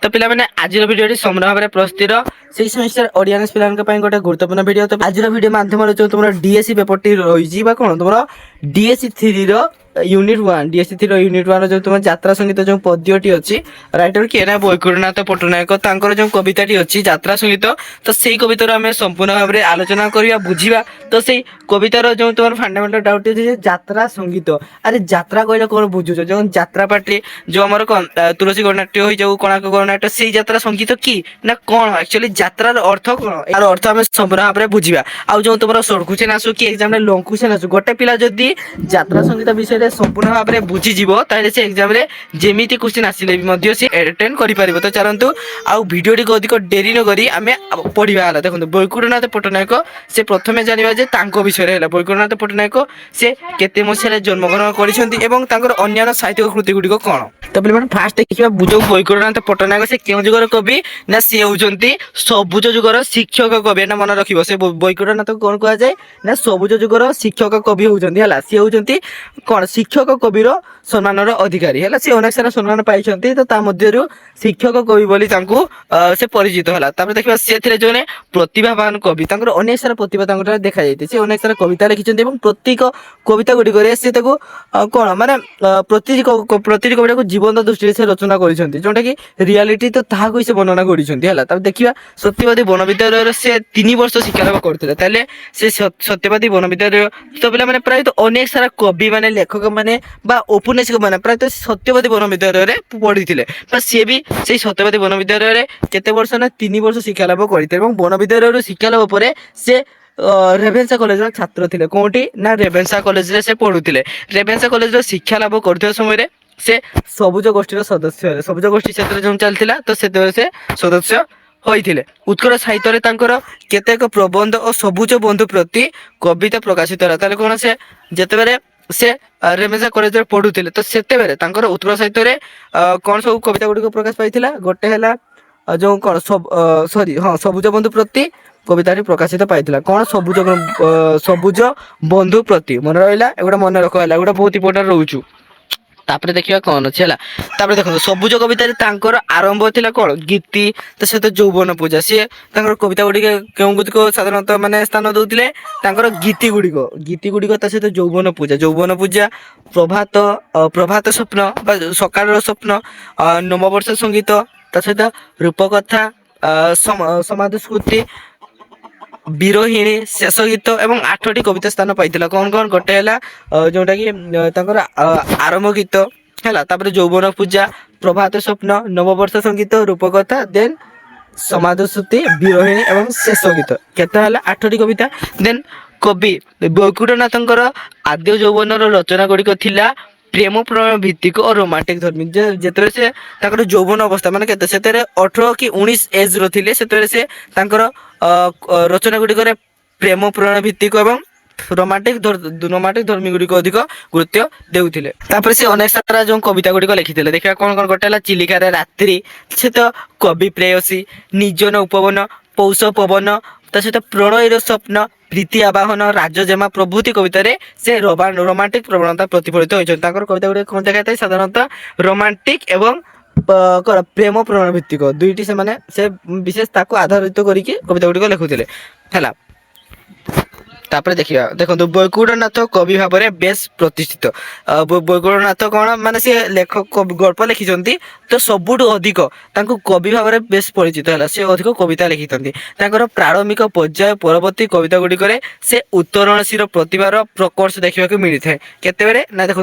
तो पिला माने आज भिडियो सम्पूर्ण भाव में प्रस्तुत से सेमेस्टर ऑडियंस पिलांका गोटे गुरुत्वपूर्ण भिडियो। तो आज भिडियो माध्यम जो तुम डीएससी पेपर टी रही कौन तुम डीएससी 3 यूनिट 1 डीएससी 3 यूनिट 1 जो तुम यात्रा संगीत जो पद्यटी अच्छी राइटर किए ना वैकुंठनाथ पट्टनायक जो कविताटी अच्छी यात्रा संगीत। तो से कवितार आम संपूर्ण भाव में आलोचना करवा बुझा। तो से कवितार जो तुम फंडामेंटल डाउट अच्छे यात्रा संगीत अरे यात्रा कहले कौन बुझुच जो यात्रा पार्टी जो आम तुलसी गणनाट्य हो जाऊ कोणार्क गणनाट्य से यात्रा संगीत कि ना कौन एक्चुअली यात्रार अर्थ कौन यार अर्थ आम संपूर्ण भाव में बुझा। आउ जो तुम शॉर्ट क्वेश्चन आसू कि एग्जाम लॉन्ग क्वेश्चन आसू गोटे पिला जदि यात्रा संगीत विषय संपूर्ण भाव में बुझीज से एग्जाम जमी क्वेश्चन आसिले भी सी अटेंड कर। तो चलतु आउ भिडियोटी को अधिक डेरी न करी आम पढ़ा है। देखो वैकुंठनाथ पट्टनायक से प्रथम जाना विषय है वैकुंठनाथ पट्टनायक से केते मसीह जन्मग्रहण कर अन्य साहित्य कृति गुड़िक कौन। तो पे फास्ट देखिए बुझ वैकुंठनाथ पट्टनायक से क्यों जुगर कवि ना सी होती सबुज जुगर शिक्षक कवि ना मन रख से वैकुंठनाथ कौन कह जाए ना सबुज जुगर शिक्षक कवि होती है सी होती कौन शिक्षक कविर सम्मानर अधिकारी है सी अनेक सारा सम्मान पाई। तो मध्य शिक्षक कवि बोली से परिचित है। देखा से जो प्रतिभावान कवि अनेक सारा प्रतिभा देखा जाए अनेक सारा कविता लिखिं प्रत्येक कविता गुड़िक कौन माने प्रति कविता को जीवन दृष्टि से रचना कर जोटा कि रियालीटी तो ताकि से वर्णना कर। देखिए सत्यवादी वन विद्यालय से 3 वर्ष शिक्षा लाभ करते से सत्यवादी वन विद्यालय तो पे प्राय तो अनेक सारा कवि माने लेखक माने औपन्यासिक मैंने प्राय सत्यवादी वन विद्यालय पढ़ी सी भी से सत्यवादी वन विद्यालय केते वर्ष ना 3 वर्ष शिक्षा लाभ करते वन विद्यालय शिक्षा लाभ पर से रेभेन्सा कॉलेज छात्र थे कौटी ना रेभेन्सा कॉलेज रे से पढ़ुले रेभेन्सा कॉलेज शिक्षा लाभ करते समय से सबुज गोष्ठी सदस्य सबुज गोष्ठी क्षेत्र जो चलता तो से सदस्य होइथिले। उत्कल साहित्य केतेक प्रबंध और सबुज बंधु प्रति कविता प्रकाशित है कौन से जिते से रेभेन्सा कॉलेज रे पढ़ुले तो सेते उत्कल साहित्य कौन सब कविता गुड़िक प्रकाश पाई गोटे है जो कौन सॉरी हाँ सबुज बंधु प्रति कविता प्रकाशित पाई कौन सबुज बंधु प्रति मन रहा एगुड़ा मन रख है गोटे बहुत इंपोर्टेंट रोचु। तापर देखिए कौन अच्छे है देखो सबुज कवितार आरंभ थी कौन गीति तो सहित यौवन पूजा सी कविता गुड़िक क्यों गुड़िक साधारणतः मानने स्थान दौले गीति गुड़िक सहित यौवन पूजा प्रभात प्रभात स्वप्न सकाल स्वप्न नववर्ष संगीत सहित रूपकथा समाज स्मृति विरोहिणी शेष गीत एवं 8टी कविता स्थान पाई कौन कौन गोटे है जोटा कि आरंभ गीत है यौवन पूजा प्रभात स्वप्न नववर्ष संगीत रूपकथा देन समाज श्रुति विरोहिणी एवं शेष गीत केते 8टी कविता। देन कवि वैकुंठनाथ आद्य यौवन रचना गुड़िक थिला प्रेम प्रणय भित्तिक और रोमांटिक धर्मी जिते से यौवन अवस्था माने केते से 18 कि 19 एज रो थिले से रचना गुड़िक प्रेम प्रणय भित्तिक एवं रोमांटिक धर्मी गुड़िक अधिक गुरुत्व देउथिले। से अनेक सारा जो कविता गुड़िक लिखिते देखा कौन कौन गोटे चिलिकार रात्रि से तो कवि प्रेयसी निजन उपवन पौष पवन सहित प्रणयर स्वप्न प्रीति आवाहन राजजेमा प्रभृति कवितार से रोमांटिक प्रवणता प्रतिफलित होती कविता गुड़िक कौन देखा साधारणतः रोमांटिक एवं प्रेम प्रणय भित्तिक दुईटी से विशेष आधारित करके कविता गुड़िक लिखुले है। तापर देखिए देखो वैकुंठनाथ कवि भाव में बेस प्रतिष्ठित वैकुंठनाथ कौन माने सी लेखक गल्प लिखिं तो सबुठ अधिक कवि भाव में बेस परिचित है से अधिक कविता लिखिं प्रारंभिक पर्याय परवर्ती कविता गुड़िक से उत्तरणशील प्रतिभार प्रकर्ष देखा मिलता है केते ना देखो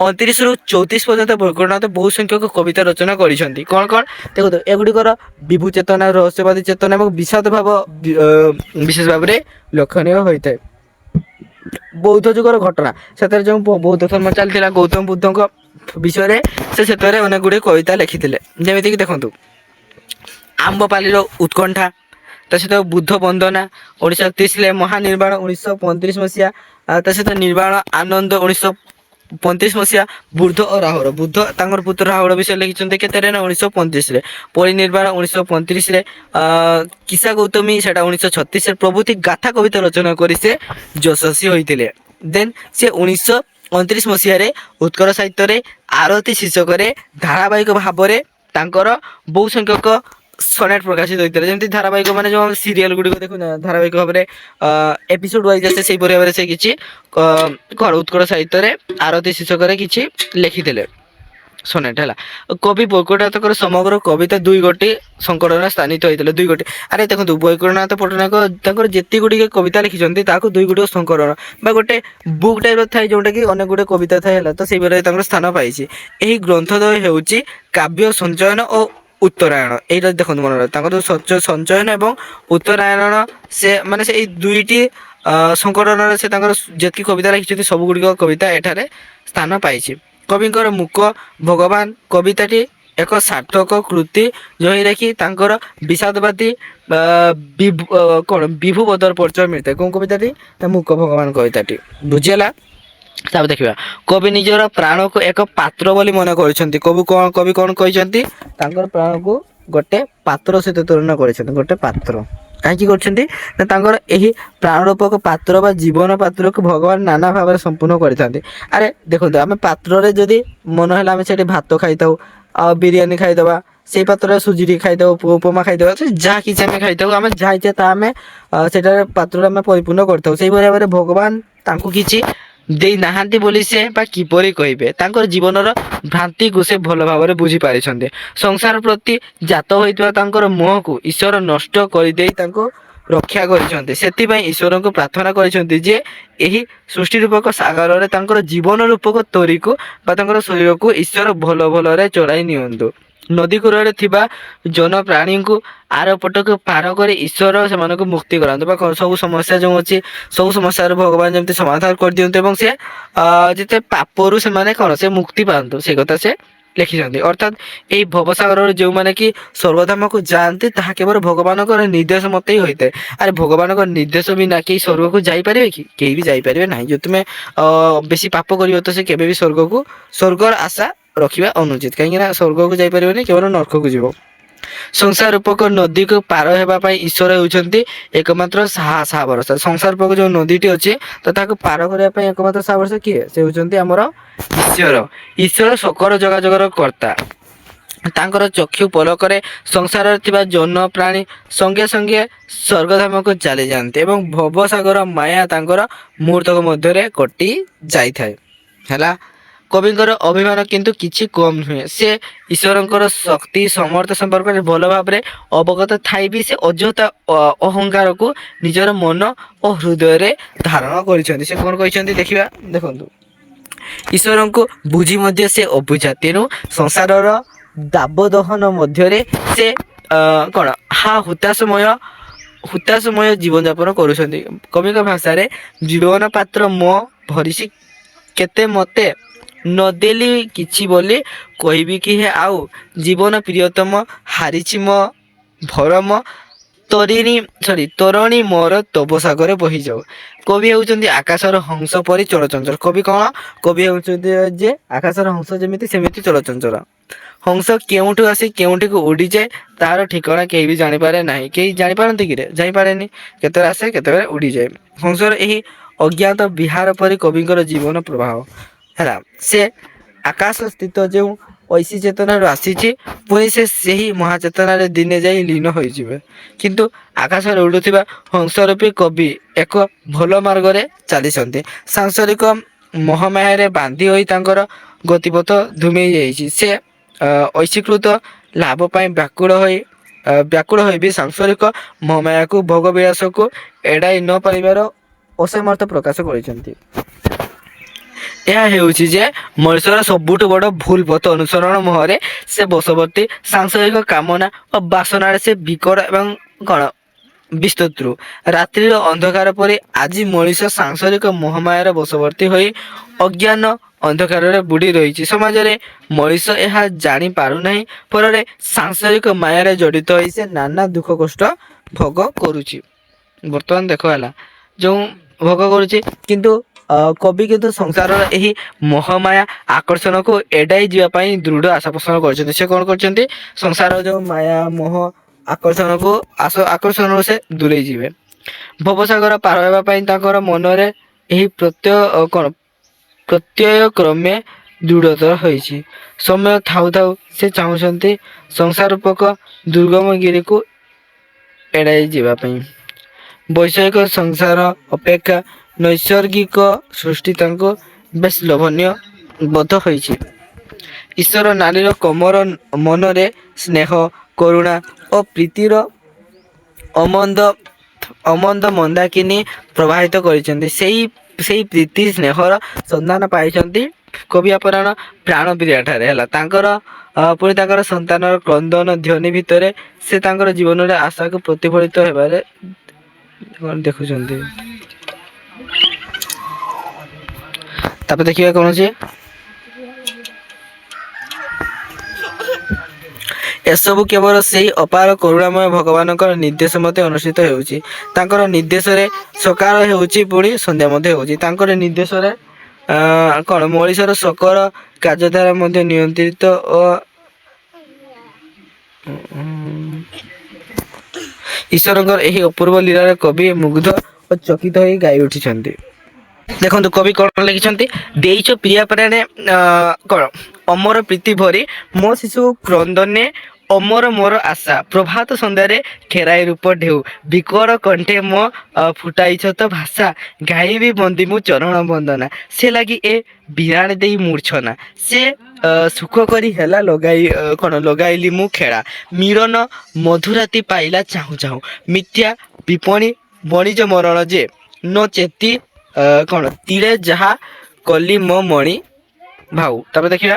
1929 रु 34 पर्यंत वैकुंठनाथ बहुत संख्यक कविता रचना करिसेंती कौन कौन देखो एगुड़िकर विभु चेतना रहस्यवादी चेतना और विषाद भाव विशेष भाव में लक्षणीय होता है। बौद्ध जुगर घटना से जो बौद्ध धर्म चलता गौतम बुद्ध विषय से अनेक गुड़े कविता लिखिते जमीक देखु आम्बपाली उत्कंठा सहित बुद्ध वंदना 1930 महानिर्वाण 1935 मसीहा सहित निर्वाण आनंद 1935 मसीहा बुद्ध और राहुल बुद्ध पुत्र राहुल विषय लिखिं के 1935 परिनिर्वाण 1935 किसा गौतमी से 1936 प्रभृति गाथा कविता रचना कर से यशस्वी होते। देन से 1929 मसीह उत्कल साहित्य आरती शीर्षक धारावाहिक भाव ତାଙ୍କର ବହୁ ସଂଖ୍ୟକ ସନେଟ୍ ପ୍ରକାଶିତ ହୋଇଥିଲା। ଯେମିତି ଧାରାବାହିକ ମାନେ ଯେଉଁ ସିରିଏଲ ଗୁଡ଼ିକ ଦେଖୁନା ଧାରାବାହିକ ଭାବରେ ଏପିସୋଡ ୱାଇଜ ଆସେ ସେଇପରି ଭାବରେ ସେ କିଛି କଣ ଉତ୍କଳ ସାହିତ୍ୟରେ ଆରତି ଶୀର୍ଷକରେ କିଛି ଲେଖିଥିଲେ ସୋନେଟ ହେଲା। କବି ବୈକୁଣ୍ଠନାଥଙ୍କର ସମଗ୍ର କବିତା 2 ଗୋଟି ସଂକଳନରେ ସ୍ଥାନିତ ହୋଇଥିଲେ। 2 ଗୋଟି ଆରେ ଦେଖନ୍ତୁ ବୈକୁଣ୍ଠନାଥ ପଟ୍ଟନାୟକ ତାଙ୍କର ଯେତିକି ଗୁଡ଼ିଏ କବିତା ଲେଖିଛନ୍ତି ତାହାକୁ 2 ଗୋଟି ସଂକଳନ ବା ଗୋଟେ ବୁକ୍ ଟାଇପର ଥାଏ ଯୋଉଟା କି ଅନେକ ଗୁଡ଼ିଏ କବିତା ଥାଏ ହେଲା। ତ ସେଇଭଳି ତାଙ୍କର ସ୍ଥାନ ପାଇଛି। ଏହି ଗ୍ରନ୍ଥଦ୍ୱୟ ହେଉଛି କାବ୍ୟ ସଞ୍ଚୟନ ଓ ଉତ୍ତରାୟଣ। ଏଇଟା ଦେଖନ୍ତୁ ମନେ ରଖ ତାଙ୍କର ସଞ୍ଚୟନ ଏବଂ ଉତ୍ତରାୟଣ ସେ ମାନେ ସେ ଏଇ 2ଟି ସଂକଳନରେ ସେ ତାଙ୍କର ଯେତିକି କବିତା ଲେଖିଛନ୍ତି ସବୁ ଗୁଡ଼ିକ କବିତା ଏଠାରେ ସ୍ଥାନ ପାଇଛି। କବିଙ୍କର ମୁକ ଭଗବାନ କବିତାଟି ଏକ ସାର୍ଥକ କୃତି ଯେଉଁଥିରେ କି ତାଙ୍କର ବିଷାଦବାଦୀ କଣ ବିଭୁବଦର ପରିଚୟ ମିଳିଥାଏ। କୋଉ କବିତାଟି ନା ମୁକ ଭଗବାନ କବିତାଟି ବୁଝିହେଲା। ତାପରେ ଦେଖିବା କବି ନିଜର ପ୍ରାଣକୁ ଏକ ପାତ୍ର ବୋଲି ମନେ କରିଛନ୍ତି। କବି କଣ କହିଛନ୍ତି ତାଙ୍କର ପ୍ରାଣକୁ ଗୋଟେ ପାତ୍ର ସହିତ ତୁଳନା କରିଛନ୍ତି। ଗୋଟେ ପାତ୍ର କାହିଁକି କରିଛନ୍ତି ନା ତାଙ୍କର ଏହି ପ୍ରାଣ ରୂପକ ପାତ୍ର ବା ଜୀବନ ପାତ୍ରକୁ ଭଗବାନ ନାନା ଭାବରେ ସମ୍ପୂର୍ଣ୍ଣ କରିଥାନ୍ତି। ଆରେ ଦେଖନ୍ତୁ ଆମେ ପାତ୍ରରେ ଯଦି ମନ ହେଲା ଆମେ ସେଠି ଭାତ ଖାଇଥାଉ ଆଉ ବିରିୟାନୀ ଖାଇଦବା, ସେଇ ପାତ୍ରରେ ସୁଜି ଟିକେ ଖାଇଥାଉ ଉପମା ଖାଇଦବା ଯାହା କିଛି ଆମେ ଖାଇଥାଉ ଆମେ ଯାହା ଇଚ୍ଛା ତାହା ଆମେ ସେଠାରେ ପାତ୍ରରେ ଆମେ ପରିପୂର୍ଣ୍ଣ କରିଥାଉ। ସେଇଭଳି ଭାବରେ ଭଗବାନ ତାଙ୍କୁ କିଛି ଦେଇ ନାହାନ୍ତି ବୋଲି ସେ ବା କିପରି କହିବେ ତାଙ୍କର ଜୀବନର ଭ୍ରାନ୍ତିକୁ ସେ ଭଲ ଭାବରେ ବୁଝି ପାରିଛନ୍ତି। ସଂସାର ପ୍ରତି ଜାତ ହୋଇଥିବା ତାଙ୍କର ମୋହକୁ ଈଶ୍ୱର ନଷ୍ଟ କରିଦେଇ ତାଙ୍କୁ ରକ୍ଷା କରିଛନ୍ତି। ସେଥିପାଇଁ ଈଶ୍ୱରଙ୍କୁ ପ୍ରାର୍ଥନା କରିଛନ୍ତି ଯେ ଏହି ସୃଷ୍ଟି ରୂପକ ସାଗରରେ ତାଙ୍କର ଜୀବନ ରୂପକ ତୋରିକୁ ବା ତାଙ୍କର ଶରୀରକୁ ଈଶ୍ୱର ଭଲ ଭଲରେ ଚଳାଇ ନିଅନ୍ତୁ। ନଦୀ କୂଳରେ ଥିବା ଜନ ପ୍ରାଣୀଙ୍କୁ ଆର ପଟକୁ ପାର କରି ଈଶ୍ୱର ସେମାନଙ୍କୁ ମୁକ୍ତି କରାନ୍ତୁ ବା ସବୁ ସମସ୍ୟା ଯେଉଁ ଅଛି ସବୁ ସମସ୍ୟାର ଭଗବାନ ଯେମିତି ସମାଧାନ କରିଦିଅନ୍ତୁ ଏବଂ ସେ ଯେତେ ପାପରୁ ସେମାନେ କଣ ସେ ମୁକ୍ତି ପାଆନ୍ତୁ ସେ କଥା ସେ ଲେଖିଛନ୍ତି। ଅର୍ଥାତ୍ ଏହି ଭବସାଗରରେ ଯେଉଁମାନେ କି ସ୍ୱର୍ଗଧାମକୁ ଯାଆନ୍ତି ତାହା କେବଳ ଭଗବାନଙ୍କର ନିର୍ଦ୍ଦେଶ ମତେ ହିଁ ହୋଇଥାଏ। ଆରେ ଭଗବାନଙ୍କ ନିର୍ଦ୍ଦେଶ ବିନା କେହି ସ୍ୱର୍ଗକୁ ଯାଇପାରିବେ କି? କେହି ବି ଯାଇପାରିବେ ନାହିଁ। ଯଦି ତୁମେ ବେଶୀ ପାପ କରିବ ତ ସେ କେବେ ବି ସ୍ୱର୍ଗର ଆଶା ରଖିବା ଅନୁଚିତ। କାହିଁକି ନା ସ୍ୱର୍ଗକୁ ଯାଇପାରିବନି କେବଳ ନର୍କକୁ ଯିବ। ସଂସାର ରୂପକ ନଦୀକୁ ପାର ହେବା ପାଇଁ ଈଶ୍ୱର ହେଉଛନ୍ତି ଏକମାତ୍ର ସାହା ଭରସା। ସଂସାର ରୂପକ ଯୋଉ ନଦୀଟି ଅଛି ତ ତାକୁ ପାର କରିବା ପାଇଁ ଏକମାତ୍ର ସାହା ଭରସା କିଏ? ସେ ହେଉଛନ୍ତି ଆମର ଈଶ୍ୱର। ଈଶ୍ୱର ସକଳ ଯୋଗାଯୋଗର କର୍ତ୍ତା। ତାଙ୍କର ଚକ୍ଷୁ ପଲକରେ ସଂସାରରେ ଥିବା ଜନ ପ୍ରାଣୀ ସଙ୍ଗେ ସଙ୍ଗେ ସ୍ୱର୍ଗଧାମକୁ ଚାଲିଯାଆନ୍ତି ଏବଂ ଭବସାଗର ମାୟା ତାଙ୍କର ମୁହୂର୍ତ୍ତକ ମଧ୍ୟରେ କଟି ଯାଇଥାଏ ହେଲା। କବିଙ୍କର ଅଭିମାନ କିନ୍ତୁ କିଛି କମ୍ ନୁହେଁ। ସେ ଈଶ୍ୱରଙ୍କର ଶକ୍ତି ସମର୍ଥ ସମ୍ପର୍କରେ ଭଲ ଭାବରେ ଅବଗତ ଥାଇ ବି ସେ ଅଯଥା ଅହଙ୍କାରକୁ ନିଜର ମନ ଓ ହୃଦୟରେ ଧାରଣ କରିଛନ୍ତି। ସେ କଣ କହିଛନ୍ତି ଦେଖିବା ଦେଖନ୍ତୁ ଈଶ୍ୱରଙ୍କୁ ବୁଝି ମଧ୍ୟ ସେ ଅବୁଝା ତେଣୁ ସଂସାରର ଦାବଦହନ ମଧ୍ୟରେ ସେ କଣ ହୁତାଶମୟ ଜୀବନଯାପନ କରୁଛନ୍ତି। କବିଙ୍କ ଭାଷାରେ ଜୀବନ ପାତ୍ର ମୋ ଭରିସି କେତେ ମତେ ନଦେଲି କିଛି ବୋଲି କହିବି କି ହେ ଆଉ ଜୀବନ ପ୍ରିୟତମ ହାରିଛି ମୋ ଭରମ ତୋରଣୀ ମୋର ତବ ସାଗରେ ବହିଯାଉ। କବି ହେଉଛନ୍ତି ଆକାଶର ହଂସ ପରି ଚଳଚଞ୍ଚଳ। କବି କଣ? କବି ହେଉଛନ୍ତି ଯେ ଆକାଶର ହଂସ ଯେମିତି ସେମିତି ଚଳଚଞ୍ଚଳ। ହଂସ କେଉଁଠୁ ଆସି କେଉଁଠିକୁ ଉଡ଼ିଯାଏ ତାହାର ଠିକଣା କେହି ବି ଜାଣିପାରେ ନାହିଁ। କେହି ଜାଣିପାରନ୍ତି କିରେ? ଯାଇପାରେନି। କେତେବେଳେ ଆସେ କେତେବେଳେ ଉଡ଼ିଯାଏ। ହଂସର ଏହି ଅଜ୍ଞାତ ବିହାର ପରି କବିଙ୍କର ଜୀବନ ପ୍ରବାହ ହେଲା। ସେ ଆକାଶ ସ୍ଥିତ ଯେଉଁ ଐଶୀ ଚେତନାରୁ ଆସିଛି ପୁଣି ସେ ସେହି ମହାଚେତନାରେ ଦିନେ ଯାଇ ଲୀନ ହୋଇଯିବେ। କିନ୍ତୁ ଆକାଶରେ ଉଡ଼ୁଥିବା ହଂସରୂପୀ କବି ଏକ ଭଲ ମାର୍ଗରେ ଚାଲିଛନ୍ତି। ସାଂସାରିକ ମୋହମାୟାରେ ବାନ୍ଧି ହୋଇ ତାଙ୍କର ଗତିପଥ ଧୂମେଇ ଯାଇଛି। ସେ ଐଶୀକୃତ ଲାଭ ପାଇଁ ବ୍ୟାକୁଳ ହୋଇ ବି ସାଂସାରିକ ମୋହମାୟାକୁ ଭୋଗ ବିଳାସକୁ ଏଡ଼ାଇ ନ ପାରିବାର ଅସାମର୍ଥ୍ୟ ପ୍ରକାଶ କରିଛନ୍ତି। ଏହା ହେଉଛି ଯେ ମଣିଷର ସବୁଠୁ ବଡ଼ ଭୁଲ ପଥ ଅନୁସରଣ ମୋହରେ ସେ ବଶବର୍ତ୍ତୀ। ସାଂସାରିକ କାମନା ଓ ବାସନାରେ ସେ ବିକଟ ଏବଂ କଣ ବିସ୍ତୃତ। ରାତ୍ରିର ଅନ୍ଧକାର ପରି ଆଜି ମଣିଷ ସାଂସାରିକ ମୋହମାୟାର ବଶବର୍ତ୍ତୀ ହୋଇ ଅଜ୍ଞାନ ଅନ୍ଧକାରରେ ବୁଡ଼ି ରହିଛି। ସମାଜରେ ମଣିଷ ଏହା ଜାଣି ପାରୁନାହିଁ ଫଳରେ ସାଂସାରିକ ମାୟାରେ ଜଡ଼ିତ ହୋଇ ସେ ନାନା ଦୁଃଖ କଷ୍ଟ ଭୋଗ କରୁଛି। ବର୍ତ୍ତମାନ ଦେଖ ହେଲା ଯେଉଁ ଭୋଗ କରୁଛି କିନ୍ତୁ କବି କିନ୍ତୁ ସଂସାରର ଏହି ମୋହମାୟା ଆକର୍ଷଣକୁ ଏଡ଼ାଇ ଯିବା ପାଇଁ ଦୃଢ଼ ଆଶା ପୋଷଣ କରିଛନ୍ତି। ସେ କଣ କରିଛନ୍ତି? ସଂସାରର ଯେଉଁ ମାୟା ମୋହ ଆକର୍ଷଣରୁ ସେ ଦୂରେଇ ଯିବେ। ଭବସାଗର ପାର ହେବା ପାଇଁ ତାଙ୍କର ମନରେ ଏହି ପ୍ରତ୍ୟୟ କ୍ରମେ ଦୃଢ଼ତର ହୋଇଛି। ସମୟ ଥାଉ ଥାଉ ସେ ଚାହୁଁଛନ୍ତି ସଂସାର ରୂପକ ଦୁର୍ଗମଗିରିକୁ ଏଡ଼ାଇ ଯିବା ପାଇଁ। ବୈଷୟିକ ସଂସାର ଅପେକ୍ଷା ନୈସର୍ଗିକ ସୃଷ୍ଟି ତାଙ୍କୁ ବେଶ ଲୋଭନୀୟ ବୋଧ ହୋଇଛି। ଈଶ୍ୱର ନାରୀର କୋମଳ ମନରେ ସ୍ନେହ, କରୁଣା ଓ ପ୍ରୀତିର ଅମନ୍ଦ ମନ୍ଦାକିନୀ ପ୍ରବାହିତ କରିଛନ୍ତି। ସେଇ ପ୍ରୀତି ସ୍ନେହର ସନ୍ଧାନ ପାଇଛନ୍ତି କବି ଆପରାଣ ପ୍ରାଣପ୍ରିୟା ଠାରେ ହେଲା। ପୁଣି ତାଙ୍କର ସନ୍ତାନର କ୍ରନ୍ଦନ ଧ୍ୱନି ଭିତରେ ସେ ତାଙ୍କର ଜୀବନରେ ଆଶାକୁ ପ୍ରତିଫଳିତ ହେବାରେ ଦେଖୁଛନ୍ତି। ତାପରେ ଦେଖିବା କଣ ଅଛି, ଏସବୁ କେବଳ ସେଇ ଅପାର କରୁଣାମୟ ଭଗବାନଙ୍କର ନିର୍ଦ୍ଦେଶ ମତେ ଅନୁଷ୍ଠିତ ହେଉଛି। ତାଙ୍କର ନିର୍ଦ୍ଦେଶରେ ସକାଳ ହେଉଛି, ପୁଣି ସନ୍ଧ୍ୟା ମଧ୍ୟ ହେଉଛି। ତାଙ୍କର ନିର୍ଦ୍ଦେଶରେ କଣ ମଣିଷର ସକଳ କାର୍ଯ୍ୟଧାରା ମଧ୍ୟ ନିୟନ୍ତ୍ରିତ ଓ ଈଶ୍ୱରଙ୍କର ଏହି ଅପୂର୍ବ ଲୀଳାରେ କବି ମୁଗ୍ଧ ଓ ଚକିତ ହୋଇ ଗାଇ ଉଠିଛନ୍ତି। ଦେଖନ୍ତୁ କବି କଣ ଲେଖିଛନ୍ତି, ଦେଇଛ ପ୍ରିୟା ପ୍ରାଣେ କଣ ଅମର ପ୍ରୀତି ଭରି ମୋ ଶିଶୁ କ୍ରନ୍ଦନେ ଅମର ମୋର ଆଶା ପ୍ରଭାତ ସନ୍ଧ୍ୟାରେ ଖେରାଇ ରୂପ ଢେଉ ବିକଳ କଣ୍ଠେ ମୋ ଫୁଟାଇଛ ତ ଭାଷା ଗାଇବି ବନ୍ଦୀ ମୁଁ ଚରଣ ବନ୍ଦନା ସେ ଲାଗି ଏ ବିରାଣ ଦେଇ ମୂର୍ଚ୍ଛନା ସେ ସୁଖ କରି ହେଲା ଲଗାଇଲି ମୁଁ ଖେଳା ମିଳନ ମଧୁରାତି ପାଇଲା ଚାହୁଁ ଚାହୁଁ ମିଥ୍ୟା ବିପଣି ବଣିଜ ମରଣ ଯେ ନ ଚେତି ତିଳେ ଯାହା କଲି ମୋ ମଣି ଭାଉ। ତାପରେ ଦେଖିବା,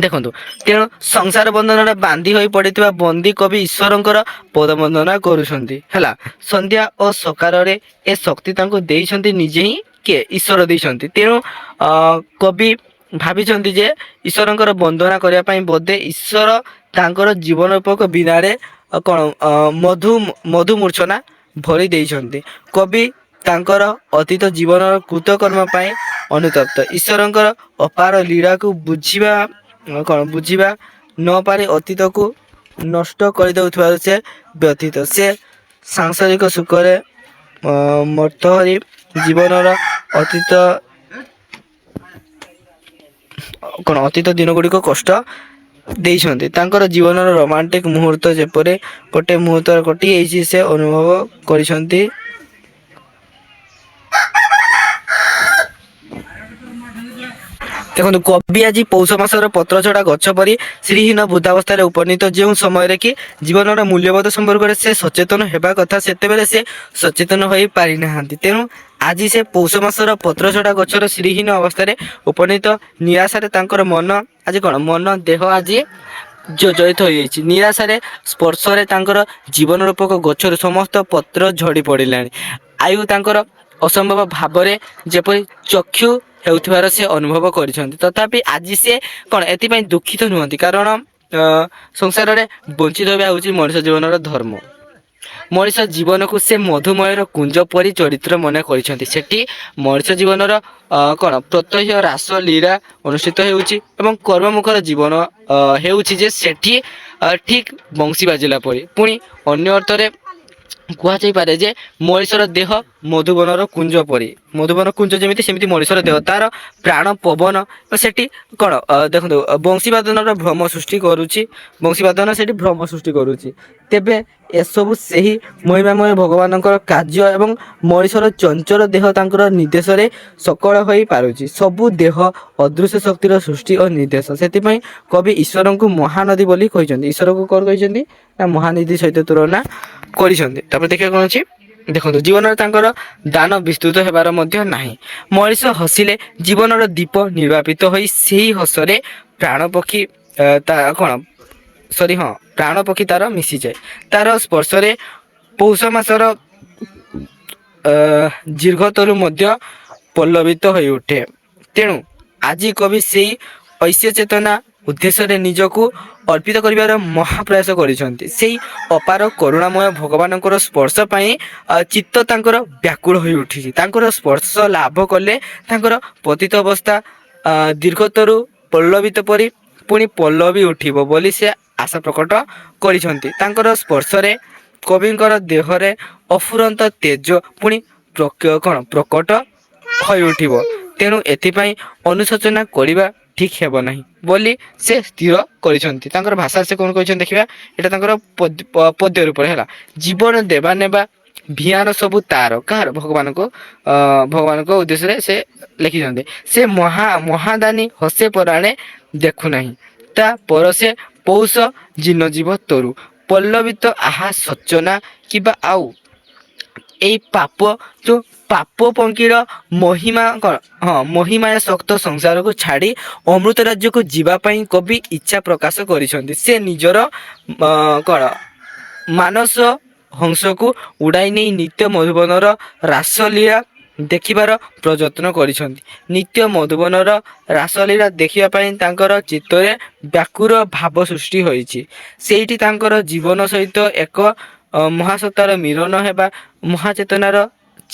ଦେଖନ୍ତୁ ତେଣୁ ସଂସାର ବନ୍ଧନରେ ବାନ୍ଧି ହୋଇ ପଡ଼ିଥିବା ବନ୍ଦୀ କବି ଈଶ୍ୱରଙ୍କର ପଦ ବନ୍ଦନା କରୁଛନ୍ତି ହେଲା। ସନ୍ଧ୍ୟା ଓ ସକାଳରେ ଏ ଶକ୍ତି ତାଙ୍କୁ ଦେଇଛନ୍ତି ନିଜେ ହିଁ କିଏ ଈଶ୍ୱର ଦେଇଛନ୍ତି। ତେଣୁ କବି ଭାବିଛନ୍ତି ଯେ ଈଶ୍ୱରଙ୍କର ବନ୍ଦନା କରିବା ପାଇଁ ବୋଧେ ଈଶ୍ୱର ତାଙ୍କର ଜୀବନ ରୂପକ ବୀଣାରେ ମଧୁ ମୂର୍ଚ୍ଛନା ଭରି ଦେଇଛନ୍ତି। କବି ତାଙ୍କର ଅତୀତ ଜୀବନର କୃତକର୍ମ ପାଇଁ ଅନୁତପ୍ତ। ଈଶ୍ୱରଙ୍କର ଅପାର ଲୀଳାକୁ ବୁଝିବା ନ ପାରି ଅତୀତକୁ ନଷ୍ଟ କରିଦେଉଥିବାରୁ ସେ ବ୍ୟଥିତ। ସେ ସାଂସାରିକ ସୁଖରେ ମର୍ତ୍ତହରି ଜୀବନର ଅତୀତ ଦିନ ଗୁଡ଼ିକ କଷ୍ଟ ଦେଇଛନ୍ତି। ତାଙ୍କର ଜୀବନର ରୋମାଣ୍ଟିକ ମୁହୂର୍ତ୍ତ ଯେପରି ଗୋଟେ ମୁହୂର୍ତ୍ତ କଟିଯାଇଛି ସେ ଅନୁଭବ କରିଛନ୍ତି। ଦେଖନ୍ତୁ କବି ଆଜି ପୌଷ ମାସର ପତ୍ରଛଡ଼ା ଗଛ ପରି ଶ୍ରୀହୀନ ବୃଦ୍ଧାବସ୍ଥାରେ ଉପନୀତ। ଯେଉଁ ସମୟରେ କି ଜୀବନର ମୂଲ୍ୟବୋଧ ସମ୍ପର୍କରେ ସେ ସଚେତନ ହେବା କଥା ସେତେବେଳେ ସେ ସଚେତନ ହୋଇ ପାରିନାହାନ୍ତି। ତେଣୁ ଆଜି ସେ ପୌଷ ମାସର ପତ୍ରଛଡ଼ା ଗଛର ଶ୍ରୀହୀନ ଅବସ୍ଥାରେ ଉପନୀତ। ନିରାଶାରେ ତାଙ୍କର ମନ ଦେହ ଆଜି ଜର୍ଜରିତ ହୋଇଯାଇଛି। ନିରାଶାରେ ସ୍ପର୍ଶରେ ତାଙ୍କର ଜୀବନ ରୂପକ ଗଛରୁ ସମସ୍ତ ପତ୍ର ଝଡ଼ି ପଡ଼ିଲାଣି। ଆୟୁ ତାଙ୍କର ଅସମ୍ଭବ ଭାବରେ ଯେପରି ଚକ୍ଷୁ ହେଉଥିବାର ସେ ଅନୁଭବ କରିଛନ୍ତି। ତଥାପି ଆଜି ସେ ଏଥିପାଇଁ ଦୁଃଖିତ ନୁହନ୍ତି, କାରଣ ସଂସାରରେ ବଞ୍ଚିତ ରହିବା ହେଉଛି ମଣିଷ ଜୀବନର ଧର୍ମ। ମଣିଷ ଜୀବନକୁ ସେ ମଧୁମୟର କୁଞ୍ଜ ପରି ଚରିତ୍ର ମନେ କରିଛନ୍ତି। ସେଠି ମଣିଷ ଜୀବନର ପ୍ରତ୍ୟହ ରାସ ଲୀଳା ଅନୁଷ୍ଠିତ ହେଉଛି ଏବଂ କର୍ମମୁଖର ଜୀବନ ହେଉଛି ଯେ ସେଠି ଠିକ୍ ବଂଶୀ ବାଜିଲା ପରି। ପୁଣି ଅନ୍ୟ ଅର୍ଥରେ କୁହାଯାଇପାରେ ଯେ ମଣିଷର ଦେହ ମଧୁବନର କୁଞ୍ଜ ପରି। ମଧୁବନ କୁଞ୍ଜ ଯେମିତି ସେମିତି ମଣିଷର ଦେହ, ତାର ପ୍ରାଣ ପବନ ସେଠି ଦେଖନ୍ତୁ ବଂଶୀବାଦନର ଭ୍ରମ ସୃଷ୍ଟି କରୁଛି। ତେବେ ଏସବୁ ସେହି ମହିମାମୟ ଭଗବାନଙ୍କର କାର୍ଯ୍ୟ ଏବଂ ମଣିଷର ଚଞ୍ଚଳ ଦେହ ତାଙ୍କର ନିର୍ଦ୍ଦେଶରେ ସକଳ ହୋଇ ପାରୁଛି। ସବୁ ଦେହ ଅଦୃଶ୍ୟ ଶକ୍ତିର ସୃଷ୍ଟି ଓ ନିର୍ଦ୍ଦେଶ। ସେଥିପାଇଁ କବି ଈଶ୍ୱରଙ୍କୁ ମହାନଦୀ ବୋଲି କହିଛନ୍ତି। ଈଶ୍ୱରକୁ କଣ କହିଛନ୍ତି ନା ମହାନଦୀ ସହିତ ତୁଳନା କରିଛନ୍ତି। ତାପରେ ଦେଖିବା କଣ ଅଛି, ଦେଖନ୍ତୁ ଜୀବନରେ ତାଙ୍କର ଦାନ ବିସ୍ତୃତ ହେବାର ମଧ୍ୟ ନାହିଁ। ମଣିଷ ହସିଲେ ଜୀବନର ଦୀପ ନିର୍ବାପିତ ହୋଇ ସେହି ହସରେ ପ୍ରାଣପକ୍ଷୀ ତାର ମିଶିଯାଏ। ତାର ସ୍ପର୍ଶରେ ପୌଷ ମାସର ଦୀର୍ଘତରୁ ମଧ୍ୟ ପଲ୍ଲବିତ ହୋଇ ଉଠେ। ତେଣୁ ଆଜି କବି ସେଇ ଐଶ୍ୟ ଚେତନା ଉଦ୍ଦେଶ୍ୟରେ ନିଜକୁ ଅର୍ପିତ କରିବାର ମହାପ୍ରୟାସ କରିଛନ୍ତି। ସେଇ ଅପାର କରୁଣାମୟ ଭଗବାନଙ୍କର ସ୍ପର୍ଶ ପାଇଁ ଚିତ୍ତ ତାଙ୍କର ବ୍ୟାକୁଳ ହୋଇ ଉଠିଛି। ତାଙ୍କର ସ୍ପର୍ଶ ଲାଭ କଲେ ତାଙ୍କର ପତିତ ଅବସ୍ଥା ଦୀର୍ଘତରୁ ପଲ୍ଲବିତ ପରି ପୁଣି ପଲ୍ଲବି ଉଠିବ ବୋଲି ସେ ଆଶା ପ୍ରକଟ କରିଛନ୍ତି। ତାଙ୍କର ସ୍ପର୍ଶରେ କବିଙ୍କର ଦେହରେ ଅଫୁରନ୍ତ ତେଜ ପୁଣି ପ୍ରକଟ ହୋଇ ଉଠିବ। ତେଣୁ ଏଥିପାଇଁ ଅନୁଶୋଚନା କରିବା ଠିକ୍ ହେବ ନାହିଁ ବୋଲି ସେ ସ୍ଥିର କରିଛନ୍ତି। ତାଙ୍କର ଭାଷାରେ ସେ କ'ଣ କହିଛନ୍ତି ଦେଖିବା, ଏଇଟା ତାଙ୍କର ପଦ୍ୟ ରୂପରେ ହେଲା। ଜୀବନ ଦେବା ନେବା ଭିଆନ ସବୁ ତାର, କାହାର? ଭଗବାନଙ୍କ ଉଦ୍ଦେଶ୍ୟରେ ସେ ଲେଖିଛନ୍ତି। ସେ ମହାଦାନୀ ହସେ ପରାଣେ ଦେଖୁନାହିଁ, ତା ପରସେ ପୌଷ ଜିନ ଜୀବ ତରୁ, ପଲ୍ଲବିତ ଆହା ସଚନା କିବା ଆଉ। ଏଇ ପାପ ପଙ୍କିର ମହିମା କ'ଣ? ମହିମାୟ ଶକ୍ତ ସଂସାରକୁ ଛାଡ଼ି ଅମୃତ ରାଜ୍ୟକୁ ଯିବା ପାଇଁ କବି ଇଚ୍ଛା ପ୍ରକାଶ କରିଛନ୍ତି। ସେ ନିଜର କ'ଣ ମାନସ ହଂସକୁ ଉଡ଼ାଇ ନେଇ ନିତ୍ୟ ମଧୁବନର ରାସଲୀଳା ଦେଖିବାର ପ୍ରଯତ୍ନ କରିଛନ୍ତି। ନିତ୍ୟ ମଧୁବନର ରାସଲୀଳା ଦେଖିବା ପାଇଁ ତାଙ୍କର ଚିତ୍ତରେ ବ୍ୟାକୁର ଭାବ ସୃଷ୍ଟି ହୋଇଛି। ସେଇଠି ତାଙ୍କର ଜୀବନ ସହିତ ଏକ ମହାସତ୍ତାର ମିଳନ ହେବା,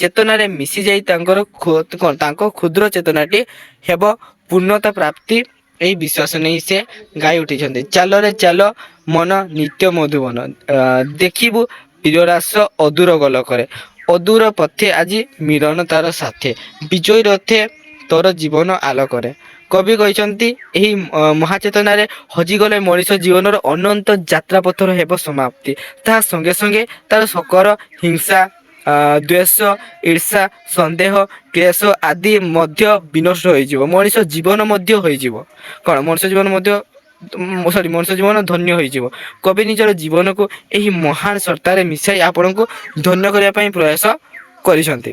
ଚେତନାରେ ମିଶିଯାଇ ତାଙ୍କ କ୍ଷୁଦ୍ର ଚେତନାଟି ହେବ ପୂର୍ଣ୍ଣତା ପ୍ରାପ୍ତି। ଏହି ବିଶ୍ୱାସ ନେଇ ସେ ଗାଇ ଉଠିଛନ୍ତି। ଚାଲରେ ଚାଲ ମନ ନିତ୍ୟ ମଧୁବନ, ଦେଖିବୁ ପ୍ରିୟରାସ ଅଦୂର ଗଲ କରେ, ଅଦୂର ପଥେ ଆଜି ମିଳନ ତାର ସାଥେ, ବିଜୟୀ ରଥେ ତୋର ଜୀବନ ଆଲୋକରେ। କବି କହିଛନ୍ତି ଏହି ମହାଚେତନାରେ ହଜିଗଲେ ମଣିଷ ଜୀବନର ଅନନ୍ତ ଯାତ୍ରା ପଥର ହେବ ସମାପ୍ତି। ତାହା ସଙ୍ଗେ ସଙ୍ଗେ ତାର ଶକର ହିଂସା, ଦ୍ୱେଷ, ଈର୍ଷା, ସନ୍ଦେହ, କ୍ଲେଶ ଆଦି ମଧ୍ୟ ବିନଷ୍ଟ ହୋଇଯିବ। ମଣିଷ ଜୀବନ ଧନ୍ୟ ହୋଇଯିବ। କବି ନିଜର ଜୀବନକୁ ଏହି ମହାନ ସତ୍ତାରେ ମିଶାଇ ଆପଣଙ୍କୁ ଧନ୍ୟ କରିବା ପାଇଁ ପ୍ରୟାସ କରିଛନ୍ତି।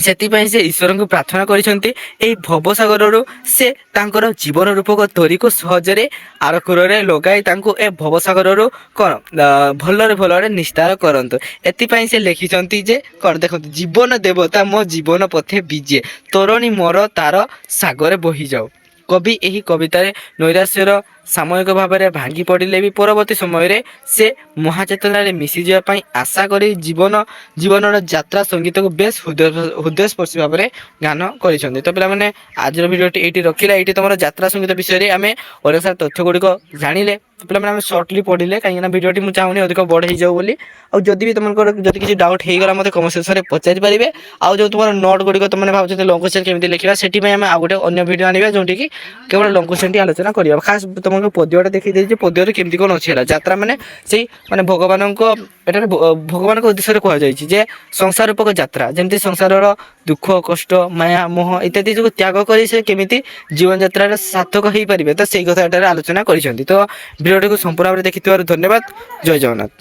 ସେଥିପାଇଁ ସେ ଈଶ୍ୱରଙ୍କୁ ପ୍ରାର୍ଥନା କରିଛନ୍ତି ଏହି ଭବସାଗରରୁ ସେ ତାଙ୍କର ଜୀବନ ରୂପକ ତୋରିକୁ ସହଜରେ ଆରଖୁରରେ ଲଗାଇ ତାଙ୍କୁ ଏ ଭବସାଗରରୁ କ'ଣ ଭଲରେ ନିସ୍ତାର କରନ୍ତୁ। ଏଥିପାଇଁ ସେ ଲେଖିଛନ୍ତି ଯେ କ'ଣ ଦେଖନ୍ତୁ, ଜୀବନ ଦେବତା ମୋ ଜୀବନ ପଥେ ବିଜେ, ତୋରଣୀ ମୋର ତାର ସାଗରେ ବୋହିଯାଉ। କବି ଏହି କବିତାରେ ନୈରାଶ୍ୟର ସାମୟିକ ଭାବରେ ଭାଙ୍ଗି ପଡ଼ିଲେ ବି ପରବର୍ତ୍ତୀ ସମୟରେ ସେ ମହାଚେତନାରେ ମିଶିଯିବା ପାଇଁ ଆଶା କରି ଜୀବନର ଯାତ୍ରା ସଙ୍ଗୀତକୁ ବେଶ ହୃଦୟସ୍ପର୍ଶୀ ଭାବରେ ଗାନ କରିଛନ୍ତି। ତ ପିଲାମାନେ ଆଜିର ଭିଡ଼ିଓଟି ଏଇଠି ରଖିଲା। ଏଇଠି ତମର ଯାତ୍ରା ସଙ୍ଗୀତ ବିଷୟରେ ଆମେ ଅନେକ ସାରା ତଥ୍ୟ ଗୁଡ଼ିକ ଜାଣିଲେ। ପିଲାମାନେ ଆମେ ସର୍ଟଲି ପଢ଼ିଲେ, କାହିଁକିନା ଭିଡ଼ିଓଟି ମୁଁ ଚାହୁଁନି ଅଧିକ ବଡ଼ ହେଇଯାଉ ବୋଲି। ଆଉ ଯଦି ବି ତୁମଙ୍କର ଯଦି କିଛି ଡାଉଟ୍ ହେଇଗଲା ମୋତେ କମେଣ୍ଟ ସେକ୍ସନରେ ପଚାରି ପାରିବେ। ଆଉ ଯେଉଁ ତୁମର ନୋଟ୍ ଗୁଡ଼ିକ ତୁମେ ଭାବୁଛନ୍ତି ଲଙ୍ଗ କୋଶ୍ଚିନ୍ କେମିତି ଲେଖିବା, ସେଥିପାଇଁ ଆମେ ଆଉ ଗୋଟେ ଅନ୍ୟ ଭିଡ଼ିଓ ଆଣିବା ଯେଉଁଠିକି କେବଳ ଲଙ୍ଗ କୋଶ୍ଚିନ୍ଟି ଆଲୋଚନା କରିବା। ଖାସ୍ ତୁମକୁ ପଦ୍ୟଟା ଦେଖେଇ ଦେଇଛି, ପଦ୍ୟରେ କେମିତି କ'ଣ ଅଛି ହେଲା। ଯାତ୍ରା ମାନେ ସେଇ ଏଠାରେ ଭଗବାନଙ୍କ ଉଦ୍ଦେଶ୍ୟରେ କୁହାଯାଇଛି ଯେ ସଂସାର ରୂପକ ଯାତ୍ରା, ଯେମିତି ସଂସାରର ଦୁଃଖ, କଷ୍ଟ, ମାୟା, ମୋହ ଇତ୍ୟାଦି ଯୋଗୁଁ ତ୍ୟାଗ କରି ସେ କେମିତି ଜୀବନଯାତ୍ରାରେ ସାର୍ଥକ ହେଇପାରିବେ, ତ ସେଇ କଥା ଏଠାରେ ଆଲୋଚନା କରିଛନ୍ତି। ତ ଭିଡ଼ିଓଟିକୁ ସମ୍ପୂର୍ଣ୍ଣ ଭାବରେ ଦେଖିଥିବାରୁ ଧନ୍ୟବାଦ। ଜୟ ଜଗନ୍ନାଥ।